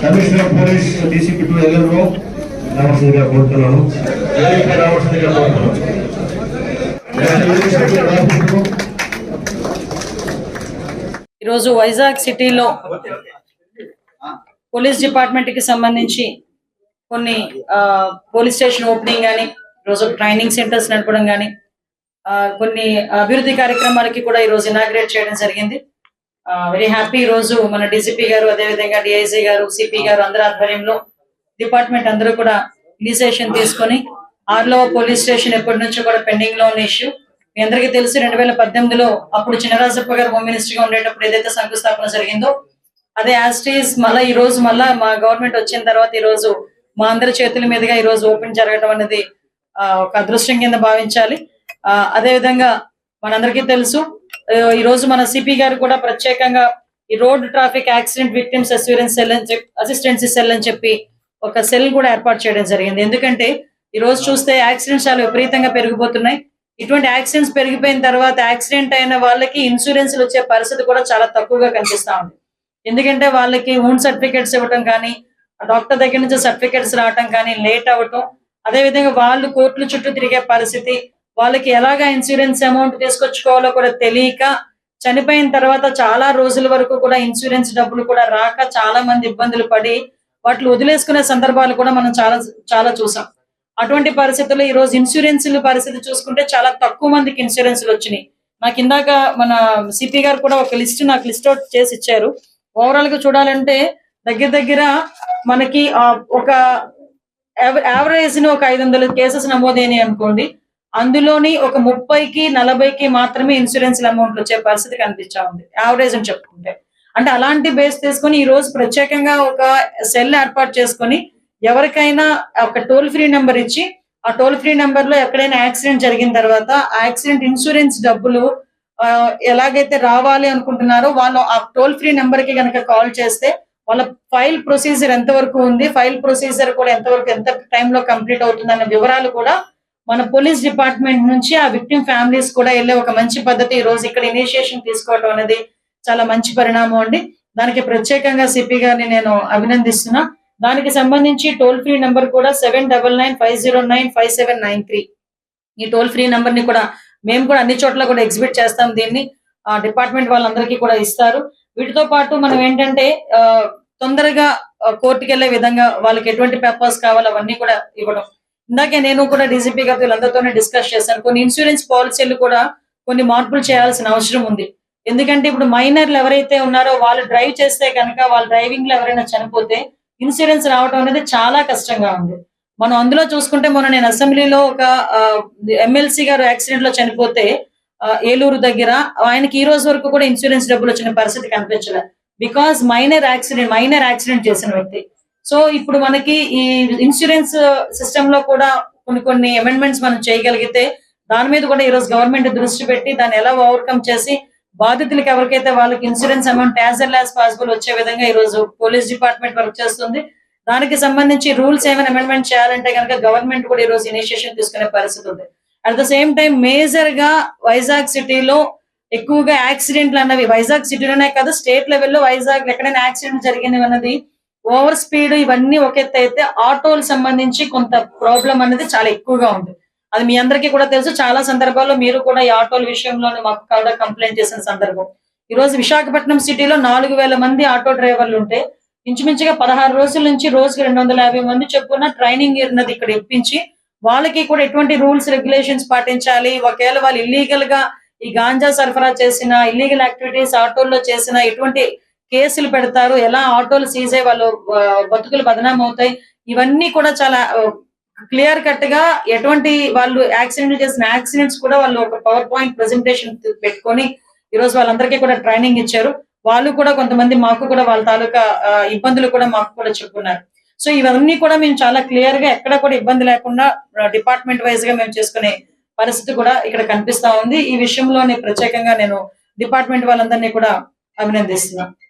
Commissioner police DCP to LNO రావాల్సిందిగా కోరుతున్నాను. రావాల్సిందిగా కోరుతున్నాను. ఈరోజు వైజాగ్ సిటీలో పోలీస్ డిపార్ట్మెంట్ కి సంబంధించి కొన్ని పోలీస్ స్టేషన్ ఓపెనింగ్ కానీ, ఈరోజు ట్రైనింగ్ సెంటర్స్ నడపడం కానీ, కొన్ని అభివృద్ధి కార్యక్రమాలకి కూడా ఈరోజు ఇనాగ్రేట్ చేయడం జరిగింది. Very happy. ఈ రోజు మన డీసీపీ గారు, అదేవిధంగా డిఐజీ గారు, సిపి గారు అందరి ఆధ్వర్యంలో డిపార్ట్మెంట్ అందరూ కూడా ఇనిషియేషన్ తీసుకొని, ఆర్లో పోలీస్ స్టేషన్ ఎప్పటి నుంచో కూడా పెండింగ్ లో ఉన్న ఇష్యూ మీ అందరికీ తెలుసు. 2018లో అప్పుడు చినరాజప్ప గారు హోమ్ మినిస్టర్ గా ఉండేటప్పుడు ఏదైతే శంకుస్థాపన జరిగిందో అదే యాస్టీస్ మళ్ళీ ఈ రోజు మళ్ళా మా గవర్నమెంట్ వచ్చిన తర్వాత ఈ రోజు మా అందరి చేతుల మీదుగా ఈ రోజు ఓపెన్ జరగడం అనేది ఒక అదృష్టం కింద భావించాలి. అదే విధంగా మనందరికీ తెలుసు, ఈ రోజు మన సిపి గారు కూడా ప్రత్యేకంగా ఈ road traffic accident victims assurance cell assistance cell అని చెప్పి ఒక సెల్ కూడా ఏర్పాటు చేయడం జరిగింది. ఎందుకంటే ఈ రోజు చూస్తే యాక్సిడెంట్స్ చాలా విపరీతంగా పెరిగిపోతున్నాయి. ఇటువంటి యాక్సిడెంట్స్ పెరిగిపోయిన తర్వాత యాక్సిడెంట్ అయిన వాళ్ళకి ఇన్సూరెన్స్ వచ్చే పరిస్థితి కూడా చాలా తక్కువగా కనిపిస్తా ఉంది. ఎందుకంటే వాళ్ళకి ఓన్ సర్టిఫికేట్స్ ఇవ్వటం కానీ, డాక్టర్ దగ్గర నుంచి సర్టిఫికేట్స్ రావటం కానీ లేట్ అవ్వటం, అదేవిధంగా వాళ్ళు కోర్టుల చుట్టూ తిరిగే పరిస్థితి, వాళ్ళకి ఎలాగా ఇన్సూరెన్స్ అమౌంట్ తీసుకొచ్చుకోవాలో కూడా తెలియక చనిపోయిన తర్వాత చాలా రోజుల వరకు కూడా ఇన్సూరెన్స్ డబ్బులు కూడా రాక చాలా మంది ఇబ్బందులు పడి వాటిని వదిలేసుకునే సందర్భాలు కూడా మనం చాలా చూసాం. అటువంటి పరిస్థితుల్లో ఈ రోజు ఇన్సూరెన్స్ల పరిస్థితి చూసుకుంటే చాలా తక్కువ మందికి ఇన్సూరెన్స్లు వచ్చినాయి. నాకు ఇందాక మన సిపి గారు కూడా ఒక నాకు లిస్ట్ అవుట్ చేసి ఇచ్చారు. ఓవరాల్ గా చూడాలంటే దగ్గర మనకి ఒక యావరేజ్ ని ఒక 500 కేసెస్ నమోదైనాయి అనుకోండి, అందులోని ఒక 30కి 40కి మాత్రమే ఇన్సూరెన్స్ అమౌంట్ వచ్చే పరిస్థితి కనిపించా ఉంది, యావరేజ్ అని చెప్పుకుంటే. అంటే అలాంటి బేస్ తీసుకొని ఈ రోజు ప్రత్యేకంగా ఒక సెల్ ఏర్పాటు చేసుకొని ఎవరికైనా ఒక టోల్ ఫ్రీ నెంబర్ ఇచ్చి ఆ టోల్ ఫ్రీ నెంబర్ లో ఎక్కడైనా యాక్సిడెంట్ జరిగిన తర్వాత ఆ యాక్సిడెంట్ ఇన్సూరెన్స్ డబ్బులు ఎలాగైతే రావాలి అనుకుంటున్నారో వాళ్ళు ఆ టోల్ ఫ్రీ నెంబర్ కి కనుక కాల్ చేస్తే వాళ్ళ ఫైల్ ప్రొసీజర్ ఎంతవరకు ఉంది, ఫైల్ ప్రొసీజర్ కూడా ఎంత టైంలో కంప్లీట్ అవుతుంది అన్న వివరాలు కూడా మన పోలీస్ డిపార్ట్మెంట్ నుంచి ఆ విక్టిమ్ ఫ్యామిలీస్ కూడా వెళ్ళే ఒక మంచి పద్ధతి ఈ రోజు ఇక్కడ ఇనిషియేషన్ తీసుకోవడం అనేది చాలా మంచి పరిణామం అండి. దానికి ప్రత్యేకంగా సిపి గారిని నేను అభినందిస్తున్నా. దానికి సంబంధించి టోల్ ఫ్రీ నెంబర్ కూడా 7995095793. ఈ టోల్ ఫ్రీ నెంబర్ ని కూడా మేము కూడా అన్ని చోట్ల కూడా ఎగ్జిబిట్ చేస్తాం. దీన్ని డిపార్ట్మెంట్ వాళ్ళందరికీ కూడా ఇస్తారు. వీటితో పాటు మనం ఏంటంటే తొందరగా కోర్టుకి వెళ్లే విధంగా వాళ్ళకి ఎటువంటి పేపర్స్ కావాలో అవన్నీ కూడా ఇవ్వడం. ఇందాకే నేను కూడా డీజీపీ గారు వీళ్ళందరితోనే డిస్కస్ చేశాను. కొన్ని ఇన్సూరెన్స్ పాలసీలు కూడా కొన్ని మార్పులు చేయాల్సిన అవసరం ఉంది. ఎందుకంటే ఇప్పుడు మైనర్లు ఎవరైతే ఉన్నారో వాళ్ళు డ్రైవ్ చేస్తే కనుక వాళ్ళ డ్రైవింగ్ లో ఎవరైనా చనిపోతే ఇన్సూరెన్స్ రావడం అనేది చాలా కష్టంగా ఉంది. మనం అందులో చూసుకుంటే నేను అసెంబ్లీలో ఒక ఎమ్మెల్సీ గారు యాక్సిడెంట్ లో చనిపోతే ఏలూరు దగ్గర ఆయనకి ఈ రోజు వరకు కూడా ఇన్సూరెన్స్ డబ్బులు వచ్చిన పరిస్థితి కనిపించలేదు. బికాస్ మైనర్ యాక్సిడెంట్ చేసిన వ్యక్తి. సో ఇప్పుడు మనకి ఈ ఇన్సూరెన్స్ సిస్టమ్ లో కూడా కొన్ని అమెండ్మెంట్స్ మనం చేయగలిగితే దాని మీద కూడా ఈ రోజు గవర్నమెంట్ దృష్టి పెట్టి దాన్ని ఎలా ఓవర్కమ్ చేసి బాధితులకు ఎవరికైతే వాళ్ళకి insurance amount as L as possible వచ్చే విధంగా ఈ రోజు పోలీస్ డిపార్ట్మెంట్ వర్క్ చేస్తుంది. దానికి సంబంధించి రూల్స్ ఏమైనా అమెండ్మెంట్ చేయాలంటే కనుక గవర్నమెంట్ కూడా ఈ రోజు ఇనిషియేషన్ తీసుకునే పరిస్థితి ఉంది. At the same time major గా వైజాగ్ సిటీలో ఎక్కువగా యాక్సిడెంట్లు అన్నవి వైజాగ్ సిటీలోనే కాదు స్టేట్ లెవెల్లో వైజాగ్ ఎక్కడైనా యాక్సిడెంట్ జరిగినవి అన్నది ఓవర్ స్పీడ్ ఇవన్నీ ఒక ఎత్తు అయితే ఆటోలకు సంబంధించి కొంత ప్రాబ్లం అనేది చాలా ఎక్కువగా ఉంది. అది మీ అందరికీ కూడా తెలుసు. చాలా సందర్భాల్లో మీరు కూడా ఈ ఆటోల విషయంలోనే మాకు కూడా కంప్లైంట్ చేసిన సందర్భం. ఈ రోజు విశాఖపట్నం సిటీలో 4000 మంది ఆటో డ్రైవర్లు ఉంటే ఇంచుమించుగా 16 రోజుల నుంచి రోజుకి 250 మంది చొప్పున ట్రైనింగ్ అన్నది ఇక్కడ ఇప్పించి వాళ్ళకి కూడా ఎటువంటి రూల్స్ రెగ్యులేషన్స్ పాటించాలి, ఒకవేళ వాళ్ళు ఇల్లీగల్ గా ఈ గాంజా సరఫరా చేసిన ఇల్లీగల్ యాక్టివిటీస్ ఆటోల్లో చేసిన ఎటువంటి కేసులు పెడతారు, ఎలా ఆటోలు సీజ్ అయ్యి వాళ్ళు బతుకులు బదనాం అవుతాయి, ఇవన్నీ కూడా చాలా క్లియర్ కట్ గా ఎటువంటి వాళ్ళు యాక్సిడెంట్ చేసిన యాక్సిడెంట్స్ కూడా వాళ్ళు ఒక పవర్ పాయింట్ ప్రెజెంటేషన్ పెట్టుకొని ఈ రోజు వాళ్ళందరికీ కూడా ట్రైనింగ్ ఇచ్చారు. వాళ్ళు కూడా కొంతమంది మాకు కూడా వాళ్ళ తాలూకా ఇబ్బందులు కూడా మాకు కూడా చెప్పుకున్నారు. సో ఇవన్నీ కూడా మేము చాలా క్లియర్ గా ఎక్కడ కూడా ఇబ్బంది లేకుండా డిపార్ట్మెంట్ వైజ్ గా మేము చేసుకునే పరిస్థితి కూడా ఇక్కడ కనిపిస్తా ఉంది. ఈ విషయంలోనే ప్రత్యేకంగా నేను డిపార్ట్మెంట్ వాళ్ళందరినీ కూడా అభినందిస్తున్నాను.